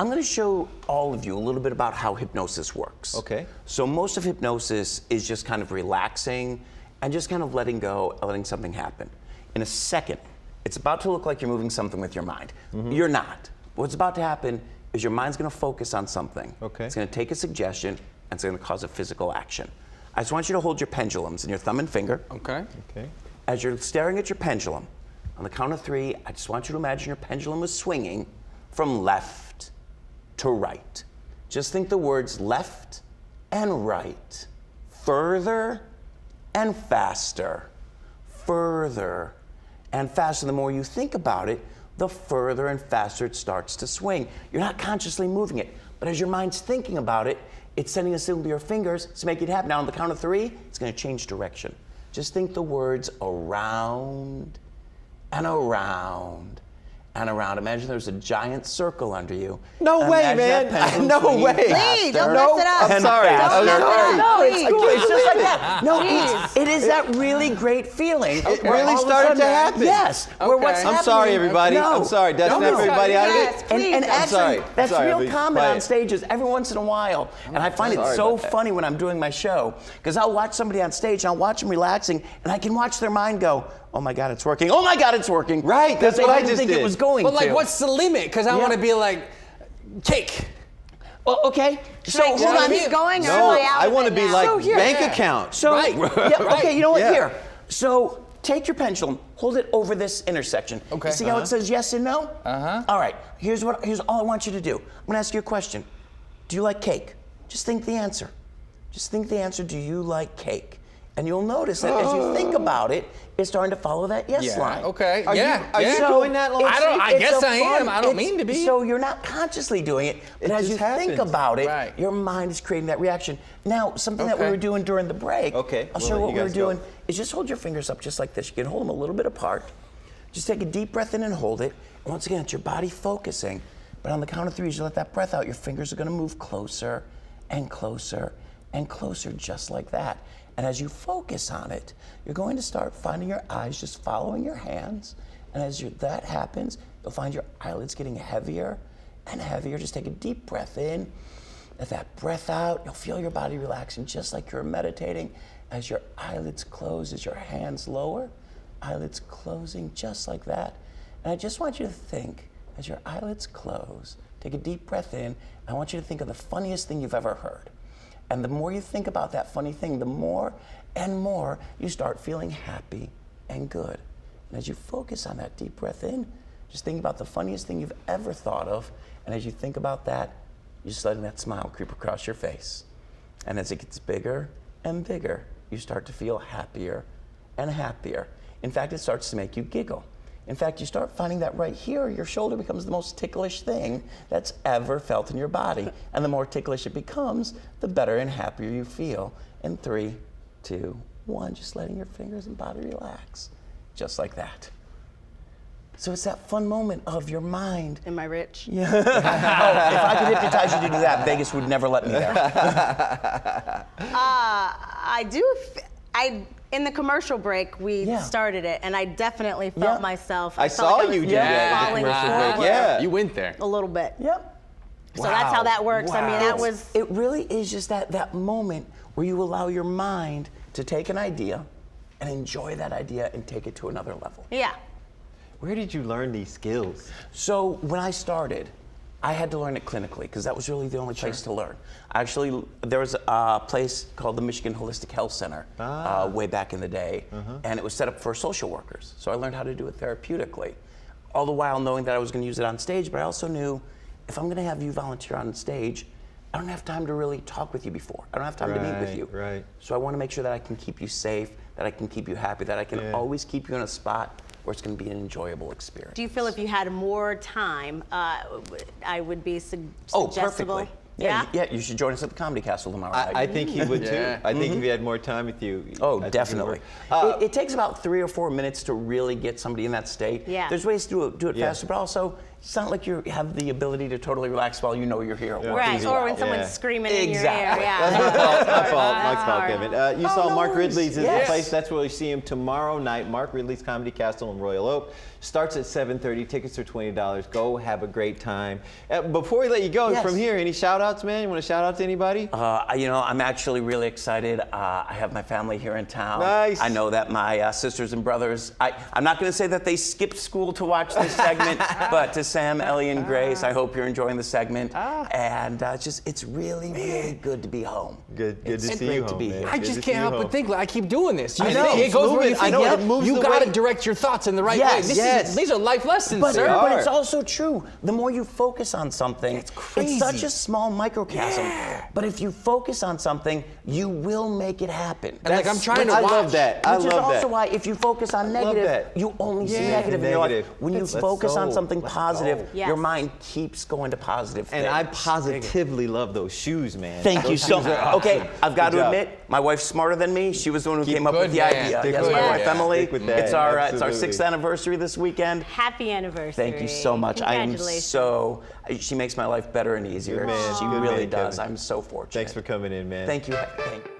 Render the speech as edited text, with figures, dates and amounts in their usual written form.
I'm going to show all of you a little bit about how hypnosis works. Okay. So most of hypnosis is just kind of relaxing and just kind of letting go, letting something happen. In a second, it's about to look like you're moving something with your mind. You're not. What's about to happen is your mind's going to focus on something. Okay. It's going to take a suggestion and it's going to cause a physical action. I just want you to hold your pendulums in your thumb and finger. Okay. Okay. As you're staring at your pendulum, on the count of 3, I just want you to imagine your pendulum is swinging from left to right. Just think the words left and right, further and faster, further and faster. The more you think about it, the further and faster it starts to swing. You're not consciously moving it, but as your mind's thinking about it, it's sending a signal to your fingers to make it happen. Now on the count of 3, it's going to change direction. Just think the words around and around and around. Imagine there's a giant circle under you. No way, man. No way. Please, don't mess it up. I'm sorry. Don't mess it up. No, it's Please. cool. It's just like that. No, it is that really great feeling. It where really all of a started sudden- to happen. Yes. Where Okay. what's I'm happening, sorry, everybody. No. I'm sorry. Did I No, snap no. everybody out of Yes, it? please. And I'm actually, sorry. that's Sorry, real I'll be common quiet. on stages every once in a while. And I find it Sorry so about that. funny when I'm doing my show, because I'll watch somebody on stage and I'll watch them relaxing, and I can watch their mind go, oh my God, it's working. Oh my God, it's working. Right, that's Because what I they didn't just think did. it was going But like, to. what's the limit? Because I want to be like, cake. Well, okay. So Should I hold just on. keep going, or No, am I out I of want to it be now? like So here- bank Yeah. account. So, Right. yeah, okay, you know what? Yeah. Here. So take your pendulum, hold it over this intersection. Okay. You see how it says yes and no? Uh-huh. All right. Here's all I want you to do. I'm gonna ask you a question. Do you like cake? Just think the answer. Just think the answer. Do you like cake? And you'll notice that as you think about it, it's starting to follow that yes line. Okay. Are yeah. you, are yeah. you doing that long? I It's guess a I am. fun- I don't it's- mean to be. So you're not consciously doing it, but It as you just think happens. about it, Right. your mind is creating that reaction. Now, something that we Okay. were doing during the break, Okay, I'll we'll show you let what you we were guys go. doing, is just hold your fingers up just like this. You can hold them a little bit apart. Just take a deep breath in and hold it. And once again, it's your body focusing. But on the count of 3, as you let that breath out, your fingers are gonna move closer and closer and closer, just like that. And as you focus on it, you're going to start finding your eyes just following your hands. And as that happens, you'll find your eyelids getting heavier and heavier. Just take a deep breath in. Let that breath out. You'll feel your body relaxing just like you're meditating. As your eyelids close, as your hands lower, eyelids closing just like that. And I just want you to think, as your eyelids close, take a deep breath in. I want you to think of the funniest thing you've ever heard. And the more you think about that funny thing, the more and more you start feeling happy and good. And as you focus on that deep breath in, just think about the funniest thing you've ever thought of. And as you think about that, you're just letting that smile creep across your face. And as it gets bigger and bigger, you start to feel happier and happier. In fact, it starts to make you giggle. In fact, you start finding that right here, your shoulder becomes the most ticklish thing that's ever felt in your body. And the more ticklish it becomes, the better and happier you feel. In 3, 2, 1, just letting your fingers and body relax. Just like that. So it's that fun moment of your mind. Am I rich? Oh, if I could hypnotize you to do that, Vegas would never let me there. In the commercial break, we Yeah. started it, and I definitely felt Yeah. myself. I felt saw like I you was do that in the falling commercial break. forward Yeah. You went there. a little bit. Yep. So that's how that works. I mean, that was. It really is just that moment where you allow your mind to take an idea and enjoy that idea and take it to another level. Yeah. Where did you learn these skills? So when I started, I had to learn it clinically because that was really the only place to learn. Actually, there was a place called the Michigan Holistic Health Center way back in the day, and it was set up for social workers. So I learned how to do it therapeutically, all the while knowing that I was going to use it on stage, but I also knew if I'm going to have you volunteer on stage, I don't have time to really talk with you before. I don't have time to meet with you. Right. So I want to make sure that I can keep you safe, that I can keep you happy, that I can always keep you in a spot where it's going to be an enjoyable experience. Do you feel if you had more time, I would be Oh, suggestible? perfectly. Yeah, you should join us at the Comedy Castle tomorrow night. I think he would too. Yeah. I think if he had more time with you. Oh, I think definitely. it would work. It takes about 3 or 4 minutes to really get somebody in that state. Yeah. There's ways to do it Yeah. faster, but also it's not like you have the ability to totally relax while you know you're here. Yeah. Right, or when Yeah. someone's screaming in your Exactly. ear. Yeah. That's my fault. My That's fault, hard. Kevin. You saw no Mark worries. Ridley's is Yes. the place. That's where you see him tomorrow night. Mark Ridley's Comedy Castle in Royal Oak. Starts at 7:30. Tickets are $20. Go have a great time. Before we let you go, Yes. from here, any shout outs, man? You want to shout out to anybody? I'm actually really excited. I have my family here in town. Nice. I know that my sisters and brothers, I'm not going to say that they skipped school to watch this segment, but to Sam, Ellie, and Grace, I hope you're enjoying the segment. And it's really, really good to be home. Good It's to see great you to home, be man. here. I Good just to can't see you help home. but think. Like, I keep doing this. I know. It goes where you I think. know, Yep, it moves you the got to way. direct your thoughts in the right Yes, way. yes. These are life lessons, But, sir. but it's also true. The more you focus on something, It's crazy. such a small microcosm. But if you focus on something, you will make it happen. And like, I'm trying to I watch. love that. I Which is love also that. why if you focus on love negative, that. you only see Yeah. negative in your life. Negative. When you Let's focus on go. something Let's positive, go. Yes. your mind keeps going to positive And things. I positively love those shoes, man. Thank you Those so shoes much. are awesome. Okay, I've got Good to job. admit, my wife's smarter than me. She was the one who Keep came up with good, the man. idea. Stick Yes, with my that. wife Emily. Stick with that. It's our Absolutely. 6th anniversary this weekend. Happy anniversary. Thank you so much. I am Congratulations. she makes my life better and easier. Good man. She Good really man, does. Kevin. I'm so fortunate. Thanks for coming in, man. Thank you. Thank you.